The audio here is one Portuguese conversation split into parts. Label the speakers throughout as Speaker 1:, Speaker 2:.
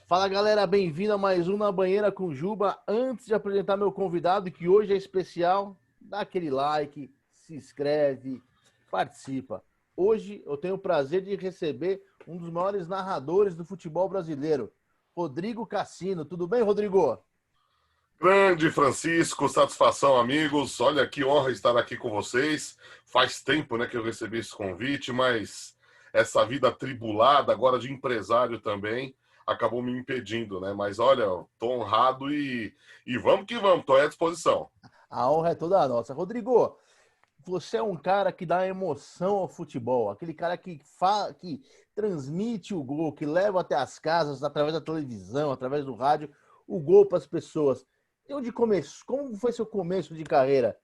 Speaker 1: Fala galera, bem-vindo a mais um Na Banheira com Juba. Antes de apresentar meu convidado, que hoje é especial, dá aquele like, se inscreve, participa. Hoje eu tenho o prazer de receber um dos maiores narradores do futebol brasileiro, Rodrigo Cassino. Tudo bem, Rodrigo?
Speaker 2: Grande Francisco, satisfação, amigos. Olha que honra estar aqui com vocês. Faz tempo, né, que eu recebi esse convite, mas essa vida atribulada, agora de empresário também, acabou me impedindo, né? Mas olha, tô honrado e vamos que vamos, tô à disposição.
Speaker 1: A honra é toda nossa. Rodrigo, você é um cara que dá emoção ao futebol, aquele cara que fala, que transmite o gol, que leva até as casas, através da televisão, através do rádio, o gol para as pessoas. E onde começou? Como foi seu começo de carreira?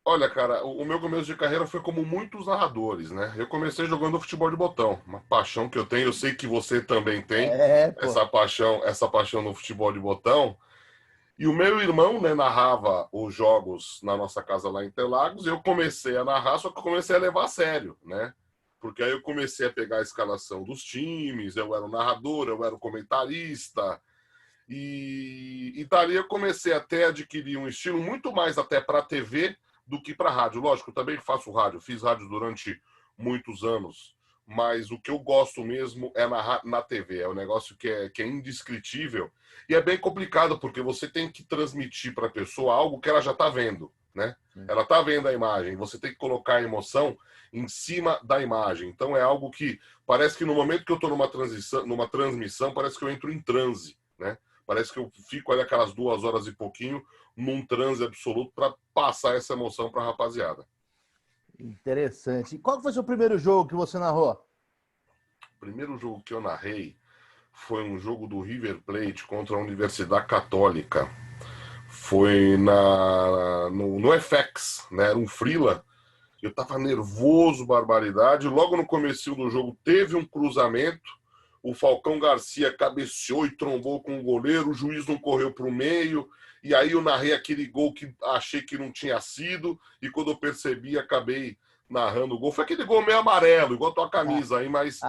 Speaker 2: Olha, cara, o meu começo de carreira foi como muitos narradores, né? Eu comecei jogando futebol de botão, uma paixão que eu tenho, eu sei que você também tem
Speaker 1: É, pô.
Speaker 2: essa paixão no futebol de botão. E o meu irmão, né, narrava os jogos na nossa casa lá em Interlagos, e eu comecei a narrar, só que eu comecei a levar a sério, né? Porque aí eu comecei a pegar a escalação dos times, eu era o narrador, eu era o comentarista, e dali eu comecei até a adquirir um estilo muito mais até para TV do que para rádio. Lógico, eu também faço rádio, fiz rádio durante muitos anos, mas o que eu gosto mesmo é na TV. É um negócio que é indescritível e é bem complicado, porque você tem que transmitir para a pessoa algo que ela já está vendo, né? Ela está vendo a imagem, você tem que colocar a emoção em cima da imagem. Então é algo que parece que no momento que eu estou numa transmissão, parece que eu entro em transe, né? Parece que eu fico ali aquelas 2 horas e pouquinho num transe absoluto para passar essa emoção para a rapaziada.
Speaker 1: Interessante. Qual foi o seu primeiro jogo que você narrou?
Speaker 2: O primeiro jogo que eu narrei foi um jogo do River Plate contra a Universidade Católica. Foi no FX, né? Era um freela. Eu tava nervoso, barbaridade. Logo no começo do jogo teve um cruzamento. O Falcão Garcia cabeceou e trombou com o goleiro. O juiz não correu para o meio. E aí eu narrei aquele gol que achei que não tinha sido. E quando eu percebi, acabei narrando o gol. Foi aquele gol meio amarelo, igual a tua camisa aí, mas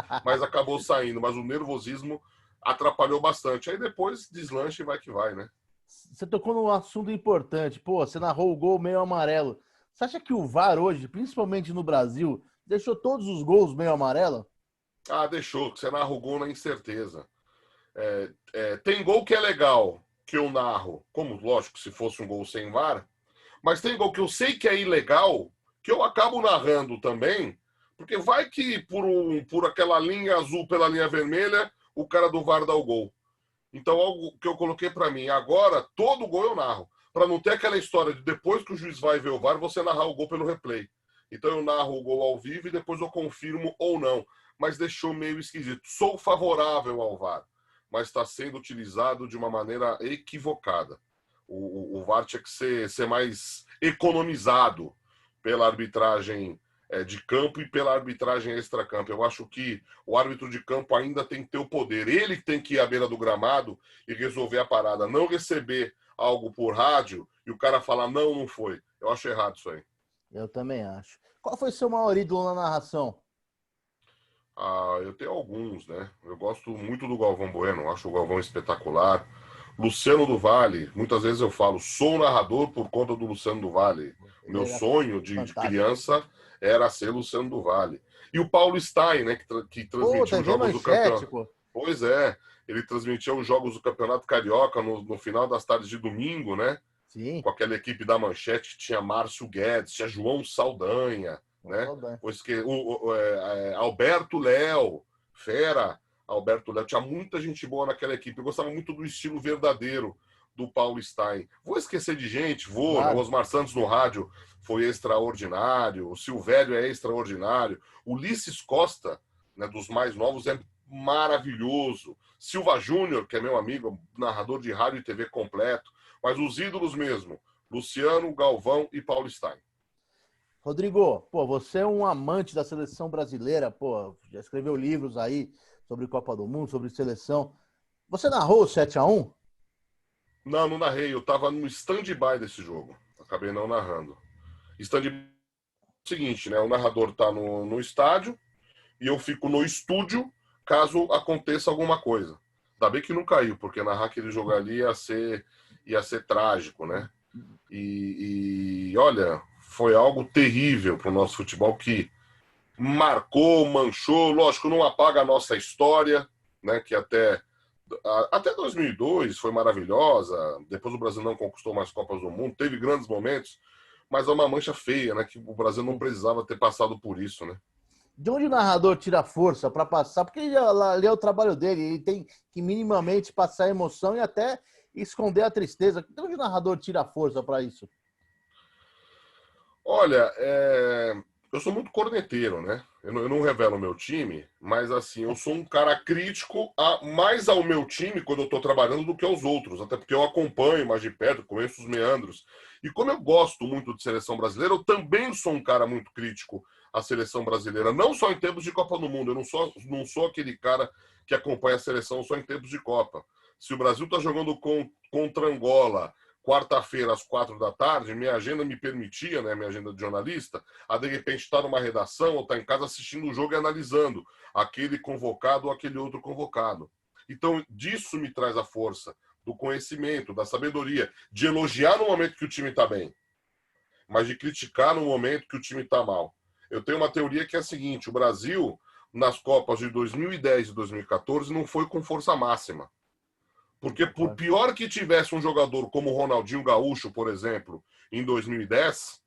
Speaker 2: acabou saindo. Mas o nervosismo atrapalhou bastante. Aí depois deslanche e vai que vai, né?
Speaker 1: Você tocou num assunto importante. Pô, você narrou o gol meio amarelo. Você acha que o VAR hoje, principalmente no Brasil, deixou todos os gols meio amarelo?
Speaker 2: Ah, deixou, que você narra o gol na incerteza. Tem gol que é legal, que eu narro, como lógico, se fosse um gol sem VAR, mas tem gol que eu sei que é ilegal, que eu acabo narrando também, porque vai que por aquela linha azul pela linha vermelha, o cara do VAR dá o gol. Então, algo que eu coloquei para mim, agora todo gol eu narro, para não ter aquela história de depois que o juiz vai ver o VAR, você narrar o gol pelo replay. Então eu narro o gol ao vivo e depois eu confirmo ou não. Mas deixou meio esquisito. Sou favorável ao VAR, mas está sendo utilizado de uma maneira equivocada. O VAR tinha que ser mais economizado pela arbitragem de campo e pela arbitragem extracampo. Eu acho que o árbitro de campo ainda tem que ter o poder. Ele tem que ir à beira do gramado e resolver a parada. Não receber algo por rádio e o cara falar, não, não foi. Eu acho errado isso aí.
Speaker 1: Eu também acho. Qual foi seu maior ídolo na narração?
Speaker 2: Ah, eu tenho alguns, né? Eu gosto muito do Galvão Bueno, acho o Galvão espetacular. Luciano do Vale, muitas vezes eu falo, sou narrador por conta do Luciano do Vale. O
Speaker 1: Ele
Speaker 2: meu
Speaker 1: era
Speaker 2: sonho de
Speaker 1: fantástico.
Speaker 2: criança era ser Luciano do Vale. E o Paulo Stein, né, que
Speaker 1: Pô,
Speaker 2: transmitiu os
Speaker 1: TV
Speaker 2: jogos do
Speaker 1: Manchete,
Speaker 2: campeonato.
Speaker 1: pô.
Speaker 2: Pois é, ele transmitia os jogos do Campeonato Carioca no final das tardes de domingo, né?
Speaker 1: Sim,
Speaker 2: Com aquela equipe da Manchete, tinha Márcio Guedes, tinha João Saldanha,
Speaker 1: com
Speaker 2: né?
Speaker 1: saudade.
Speaker 2: Pois que Alberto Léo, fera, Alberto Léo, tinha muita gente boa naquela equipe. Eu gostava muito do estilo verdadeiro do Paulo Stein. Vou esquecer de gente, vou, né? O
Speaker 1: Claro.
Speaker 2: Osmar Santos no rádio foi extraordinário, o Silvério é extraordinário, Ulisses Costa, né, dos mais novos, é maravilhoso. Silva Júnior, que é meu amigo, narrador de rádio e TV completo, mas os ídolos mesmo, Luciano, Galvão e Paulo Stein.
Speaker 1: Rodrigo, pô, você é um amante da seleção brasileira, pô, já escreveu livros aí sobre Copa do Mundo, sobre seleção. Você narrou o 7-1?
Speaker 2: Não, não narrei, eu tava no stand-by desse jogo. Acabei não narrando. Stand-by é o seguinte, né? O narrador tá no estádio e eu fico no estúdio caso aconteça alguma coisa. Ainda bem que não caiu, porque narrar aquele jogo ali ia ser trágico, né? E olha, foi algo terrível para o nosso futebol que marcou, manchou, lógico, não apaga a nossa história, né? Que até 2002 foi maravilhosa. Depois o Brasil não conquistou mais Copas do Mundo, teve grandes momentos, mas é uma mancha feia, né? Que o Brasil não precisava ter passado por isso, né?
Speaker 1: De onde o narrador tira força para passar? Porque ali é o trabalho dele, ele tem que minimamente passar a emoção e até esconder a tristeza. De onde o narrador tira força para isso?
Speaker 2: Olha, eu sou muito corneteiro, né? Eu não revelo o meu time, mas assim, eu sou um cara crítico mais ao meu time quando eu estou trabalhando do que aos outros, até porque eu acompanho mais de perto, conheço os meandros. E como eu gosto muito de seleção brasileira, eu também sou um cara muito crítico à seleção brasileira, não só em tempos de Copa do Mundo, eu não sou aquele cara que acompanha a seleção só em tempos de Copa. Se o Brasil está jogando contra Angola, quarta-feira, às 4 da tarde, minha agenda me permitia, né, minha agenda de jornalista, a de repente estar numa redação ou estar em casa assistindo o jogo e analisando aquele convocado ou aquele outro convocado. Então, disso me traz a força, do conhecimento, da sabedoria, de elogiar no momento que o time está bem, mas de criticar no momento que o time está mal. Eu tenho uma teoria que é a seguinte: o Brasil, nas Copas de 2010 e 2014, não foi com força máxima. Porque por pior que tivesse um jogador como o Ronaldinho Gaúcho, por exemplo, em 2010,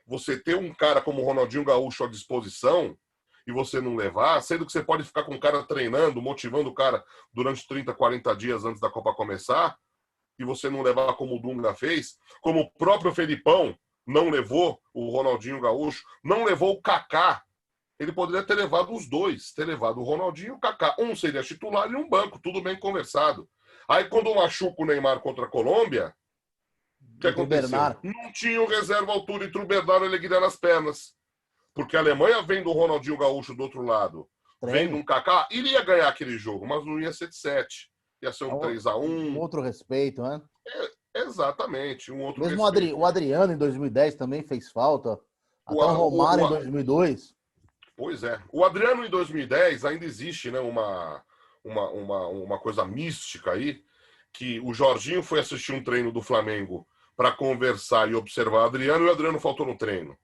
Speaker 2: você ter um cara como o Ronaldinho Gaúcho à disposição e você não levar, sendo que você pode ficar com o cara treinando, motivando o cara durante 30, 40 dias antes da Copa começar, e você não levar como o Dunga fez, como o próprio Felipão não levou o Ronaldinho Gaúcho, não levou o Kaká. Ele poderia ter levado os dois, ter levado o Ronaldinho e o Kaká. Um seria titular e um banco, tudo bem conversado. Aí, quando machuca o Neymar contra a Colômbia, o que aconteceu? Não tinha o reserva à altura entre o Bernardo e o Alegria nas pernas. Porque a Alemanha vem do Ronaldinho Gaúcho do outro lado, vem de um Kaká, iria ganhar aquele jogo, mas não ia ser de 7. Ia ser um 3-1.
Speaker 1: Um outro respeito, né?
Speaker 2: Exatamente, um outro
Speaker 1: mesmo
Speaker 2: respeito.
Speaker 1: O Adriano, em 2010, também fez falta. Até o Romário, em 2002.
Speaker 2: Pois é. O Adriano, em 2010, ainda existe, né, uma coisa mística aí, que o Jorginho foi assistir um treino do Flamengo para conversar e observar o Adriano, e o Adriano faltou no treino.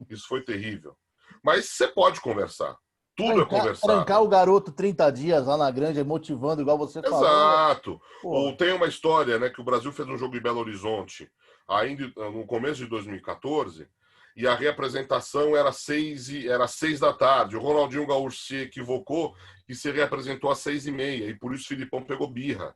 Speaker 2: Isso foi terrível. Mas você pode conversar. Tudo é conversado.
Speaker 1: Trancar o garoto 30 dias lá na Granja, motivando, igual você falou.
Speaker 2: Exato. Ou tem uma história, né, que o Brasil fez um jogo em Belo Horizonte, ainda no começo de 2014, e a reapresentação era 6 da tarde. O Ronaldinho Gaúcho se equivocou e se reapresentou às 6h30, e por isso o Filipão pegou birra.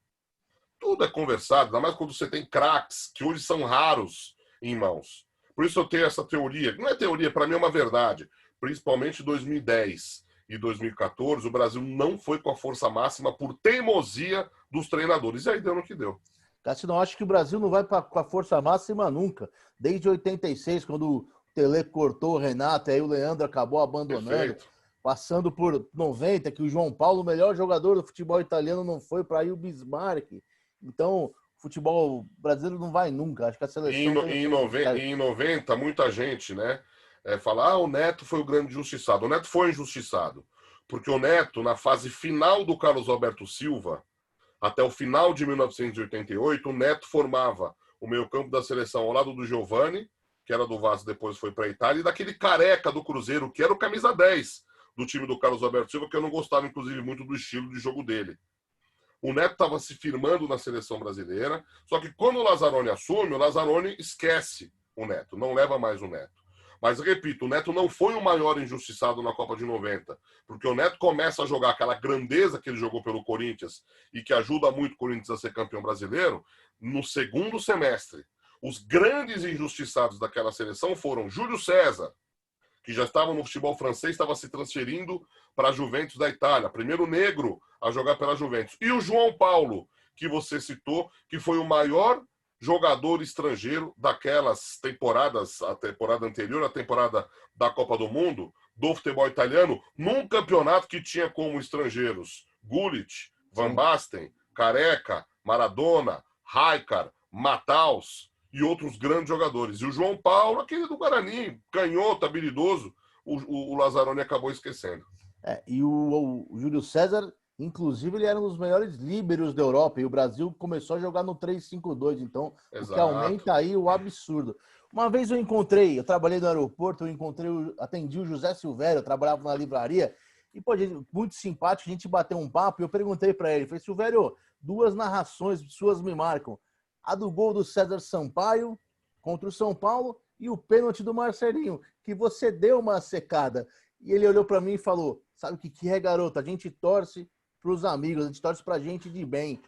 Speaker 2: Tudo é conversado, ainda mais quando você tem craques, que hoje são raros em mãos. Por isso eu tenho essa teoria. Não é teoria, para mim é uma verdade. Principalmente em 2010 e 2014, o Brasil não foi com a força máxima por teimosia dos treinadores. E aí deu no que deu.
Speaker 1: Cassino, eu acho que o Brasil não vai com a força máxima nunca. Desde 86, quando o Tele cortou o Renato, aí o Leandro acabou abandonando. Perfeito. Passando por 90, que o João Paulo, o melhor jogador do futebol italiano, não foi para ir o Bismarck. Então, o futebol brasileiro não vai nunca. Acho que a seleção...
Speaker 2: Em 90, muita gente, né, fala, o Neto foi o grande injustiçado. O Neto foi injustiçado. Porque o Neto, na fase final do Carlos Alberto Silva, até o final de 1988, o Neto formava o meio-campo da seleção ao lado do Giovani, que era do Vasco, depois foi para a Itália, e daquele careca do Cruzeiro, que era o camisa 10 do time do Carlos Alberto Silva, que eu não gostava, inclusive, muito do estilo de jogo dele. O Neto estava se firmando na seleção brasileira, só que quando o Lazzaroni assume, o Lazzaroni esquece o Neto, não leva mais o Neto. Mas, repito, o Neto não foi o maior injustiçado na Copa de 90, porque o Neto começa a jogar aquela grandeza que ele jogou pelo Corinthians e que ajuda muito o Corinthians a ser campeão brasileiro no segundo semestre. Os grandes injustiçados daquela seleção foram Júlio César, que já estava no futebol francês, estava se transferindo para a Juventus da Itália, primeiro negro a jogar pela Juventus. E o João Paulo, que você citou, que foi o maior jogador estrangeiro daquelas temporadas, a temporada anterior, a temporada da Copa do Mundo, do futebol italiano, num campeonato que tinha como estrangeiros Gullit, Van Basten, Careca, Maradona, Rijkaard, Matthaus e outros grandes jogadores. E o João Paulo, aquele do Guarani, canhoto, habilidoso, o Lazzaroni acabou esquecendo.
Speaker 1: E o Júlio César Inclusive, ele era um dos melhores líberos da Europa e o Brasil começou a jogar no 3-5-2. Então, o que
Speaker 2: Exato.
Speaker 1: aumenta aí o absurdo. Uma vez eu trabalhei no aeroporto, atendi o José Silvério, eu trabalhava na livraria, e, pô, muito simpático, a gente bateu um papo e eu perguntei para ele, falei, Silvério, duas narrações suas me marcam. A do gol do César Sampaio contra o São Paulo e o pênalti do Marcelinho, que você deu uma secada. E ele olhou para mim e falou, sabe o que é, garoto? A gente torce para os amigos, a gente torce para gente de bem.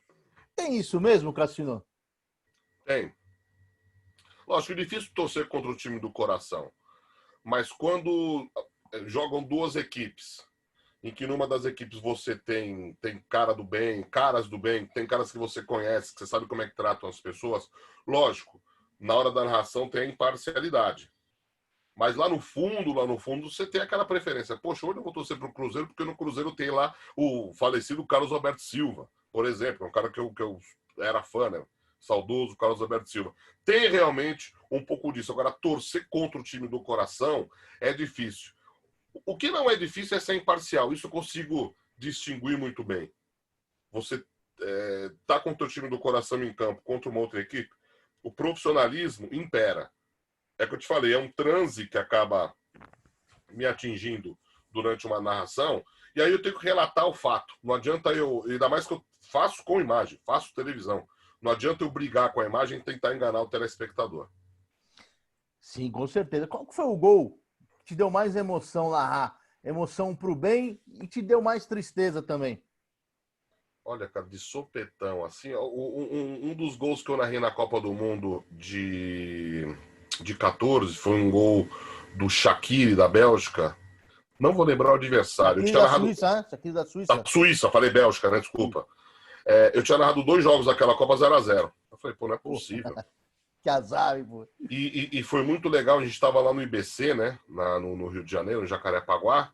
Speaker 1: Tem isso mesmo, Cassino?
Speaker 2: Tem. Lógico, é difícil torcer contra o time do coração. Mas quando jogam duas equipes, em que numa das equipes você tem cara do bem, caras do bem, tem caras que você conhece, que você sabe como é que tratam as pessoas, lógico, na hora da narração tem a imparcialidade. Mas lá no fundo, você tem aquela preferência. Poxa, hoje eu vou torcer para o Cruzeiro, porque no Cruzeiro tem lá o falecido Carlos Alberto Silva, por exemplo, um cara que eu era fã, né? Saudoso Carlos Alberto Silva. Tem realmente um pouco disso. Agora, torcer contra o time do coração é difícil. O que não é difícil é ser imparcial. Isso eu consigo distinguir muito bem. Você tá com o teu time do coração em campo contra uma outra equipe, o profissionalismo impera. É que eu te falei, é um transe que acaba me atingindo durante uma narração, e aí eu tenho que relatar o fato. Não adianta ainda mais que eu faço com imagem, faço televisão. Não adianta eu brigar com a imagem e tentar enganar o telespectador.
Speaker 1: Sim, com certeza. Qual que foi o gol que te deu mais emoção lá? Emoção pro bem e te deu mais tristeza também?
Speaker 2: Olha, cara, de sopetão, assim, um dos gols que eu narrei na Copa do Mundo de 14 foi um gol do Shaqiri, da Bélgica. Não vou lembrar o adversário. Eu
Speaker 1: Shaqiri
Speaker 2: tinha
Speaker 1: da
Speaker 2: narrado
Speaker 1: Suíça, né? Shaqiri da
Speaker 2: da
Speaker 1: Suíça.
Speaker 2: Suíça, falei Bélgica, né? Desculpa. Eu tinha narrado 2 jogos daquela Copa 0-0. Eu falei, pô, não é
Speaker 1: Pô,
Speaker 2: possível.
Speaker 1: que azar, hein, pô.
Speaker 2: E foi muito legal, a gente estava lá no IBC, né? No Rio de Janeiro, no Jacarepaguá.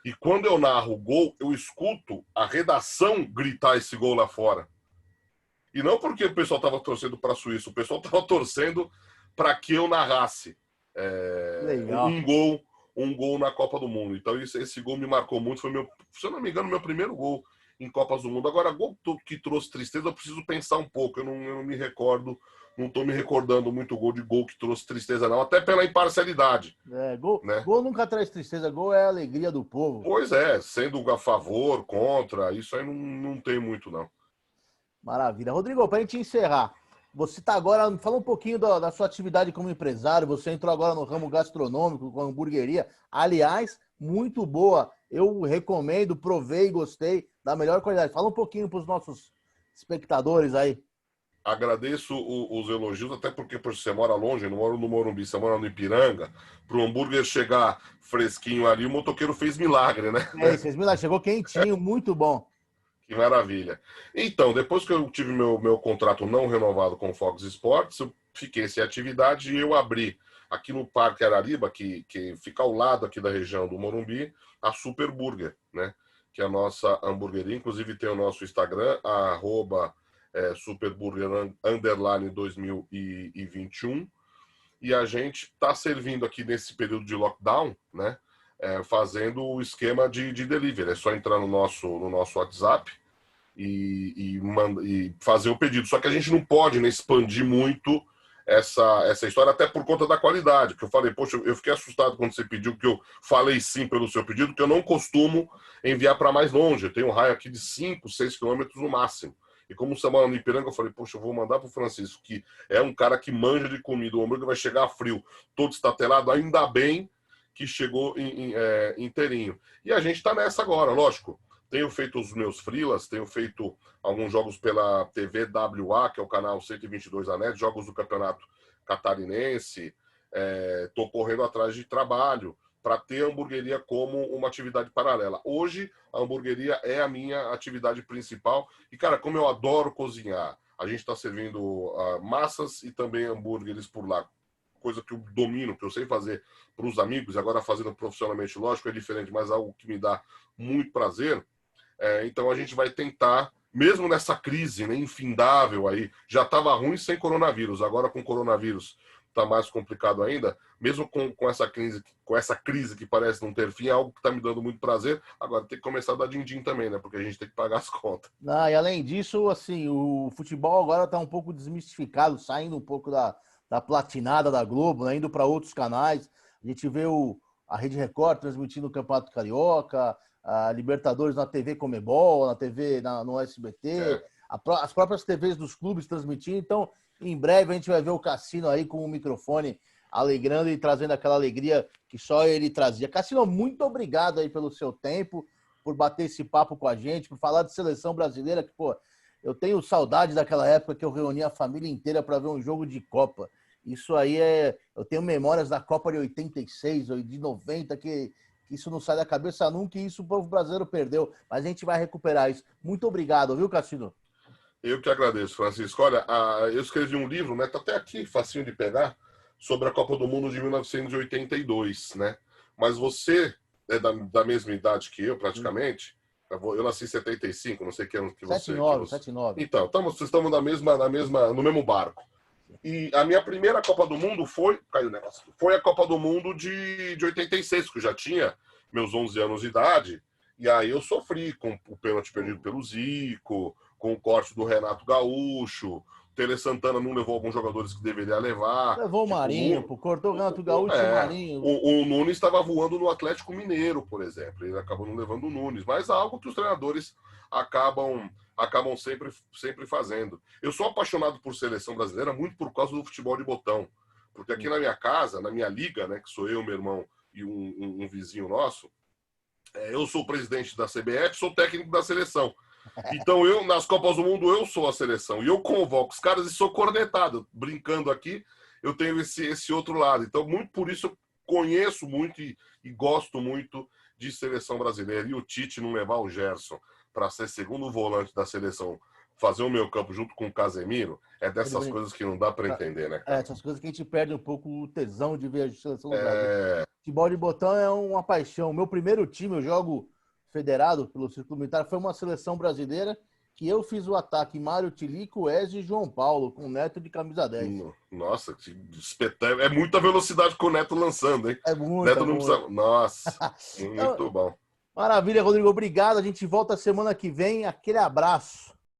Speaker 2: E quando eu narro o gol, eu escuto a redação gritar esse gol lá fora. E não porque o pessoal estava torcendo para a Suíça, o pessoal estava torcendo para que eu narrasse
Speaker 1: Legal.
Speaker 2: um gol na Copa do Mundo. Então esse gol me marcou muito, foi se eu não me engano, meu primeiro gol em Copas do Mundo. Agora, gol que trouxe tristeza, eu preciso pensar um pouco, eu não me recordo, não estou me recordando muito gol que trouxe tristeza não, até pela imparcialidade, né?
Speaker 1: Gol nunca traz tristeza, gol é a alegria do povo.
Speaker 2: Pois é, sendo a favor, contra, isso aí não tem muito não.
Speaker 1: Maravilha. Rodrigo, para a gente encerrar, você está agora, fala um pouquinho da sua atividade como empresário, você entrou agora no ramo gastronômico, com a hamburgueria, aliás, muito boa, eu recomendo, provei, gostei, da melhor qualidade. Fala um pouquinho para os nossos espectadores aí.
Speaker 2: Agradeço os elogios, até porque você mora longe, eu não moro no Morumbi, você mora no Ipiranga, para o hambúrguer chegar fresquinho ali, o motoqueiro fez milagre, né?
Speaker 1: É isso, Esmila, chegou quentinho, muito bom.
Speaker 2: Que maravilha. Então, depois que eu tive meu contrato não renovado com o Fox Sports, eu fiquei sem atividade e eu abri aqui no Parque Arariba, que fica ao lado aqui da região do Morumbi, a Super Burger, né? Que é a nossa hamburgueria. Inclusive tem o nosso Instagram, @superburger 2021. E a gente está servindo aqui nesse período de lockdown, né? Fazendo o esquema de delivery. É só entrar no nosso WhatsApp e fazer o pedido. Só que a gente não pode, né, expandir muito essa história, até por conta da qualidade. Que eu falei, poxa, eu fiquei assustado quando você pediu, que eu falei sim pelo seu pedido, que eu não costumo enviar para mais longe. Eu tenho um raio aqui de 5, 6 quilômetros no máximo. E como você mora no Ipiranga, eu falei, poxa, eu vou mandar para o Francisco, que é um cara que manja de comida, o hambúrguer vai chegar frio, todo estatelado, ainda bem que chegou inteirinho. E a gente está nessa agora, lógico. Tenho feito os meus freelas, tenho feito alguns jogos pela TV WA, que é o canal 122 da NET, jogos do Campeonato Catarinense. Estou correndo atrás de trabalho para ter a hamburgueria como uma atividade paralela. Hoje, a hamburgueria é a minha atividade principal. E, cara, como eu adoro cozinhar, a gente está servindo massas e também hambúrgueres por lá. Coisa que eu domino, que eu sei fazer para os amigos, agora fazendo profissionalmente, lógico, é diferente, mas é algo que me dá muito prazer. Então a gente vai tentar, mesmo nessa crise, né, infindável aí, já estava ruim sem coronavírus, agora com coronavírus tá mais complicado ainda, mesmo com essa crise que parece não ter fim, é algo que está me dando muito prazer. Agora tem que começar a dar din-din também, né? Porque a gente tem que pagar as contas.
Speaker 1: Não, e além disso, assim, o futebol agora está um pouco desmistificado, saindo um pouco da platinada da Globo, né, indo para outros canais. A gente vê a Rede Record transmitindo o Campeonato Carioca, a Libertadores na TV Comebol, na TV no SBT, as próprias TVs dos clubes transmitindo. Então, em breve a gente vai ver o Cassino aí com o microfone alegrando e trazendo aquela alegria que só ele trazia. Cassino, muito obrigado aí pelo seu tempo, por bater esse papo com a gente, por falar de seleção brasileira, que, pô, eu tenho saudade daquela época que eu reunia a família inteira para ver um jogo de Copa. Isso aí eu tenho memórias da Copa de 86 ou de 90, que isso não sai da cabeça nunca, e isso o povo brasileiro perdeu. Mas a gente vai recuperar isso. Muito obrigado, viu, Cassino?
Speaker 2: Eu que agradeço, Francisco. Olha, eu escrevi um livro, né? Tá até aqui, facinho de pegar, sobre a Copa do Mundo de 1982, né? Mas você é da mesma idade que eu, praticamente. Eu nasci em 75, não sei que ano que você...
Speaker 1: 79.
Speaker 2: Então, vocês estamos no mesmo barco. E a minha primeira Copa do Mundo caiu o negócio, foi a Copa do Mundo de 86, que eu já tinha meus 11 anos de idade. E aí eu sofri com o pênalti perdido pelo Zico, com o corte do Renato Gaúcho. O Tele Santana não levou alguns jogadores que deveria levar.
Speaker 1: Levou o Marinho, cortou o Renato Gaúcho e o Marinho.
Speaker 2: O Nunes estava voando no Atlético Mineiro, por exemplo. Ele acabou não levando o Nunes. Mas algo que os treinadores acabam sempre fazendo. Eu sou apaixonado por seleção brasileira muito por causa do futebol de botão. Porque aqui na minha casa, na minha liga, né, que sou eu, meu irmão e um vizinho nosso, eu sou o presidente da CBF, sou técnico da seleção. Então, nas Copas do Mundo, eu sou a seleção. E eu convoco os caras e sou cornetado. Brincando aqui, eu tenho esse outro lado. Então, muito por isso, eu conheço muito e gosto muito de seleção brasileira. E o Tite não levar o Gerson para ser segundo volante da seleção, fazer o meio campo junto com o Casemiro, é dessas coisas que não dá para entender, né, cara?
Speaker 1: Essas coisas que a gente perde um pouco o tesão de ver a seleção do Brasil. Futebol de botão é uma paixão. Meu primeiro time, eu jogo federado pelo Círculo Militar, foi uma seleção brasileira que eu fiz o ataque Mário Tilico, Ezio e João Paulo, com o Neto de camisa 10.
Speaker 2: Nossa, que espetáculo. É muita velocidade com o Neto lançando, hein?
Speaker 1: É muito.
Speaker 2: Neto não precisa... Nossa, muito bom.
Speaker 1: Maravilha, Rodrigo. Obrigado. A gente volta semana que vem. Aquele abraço.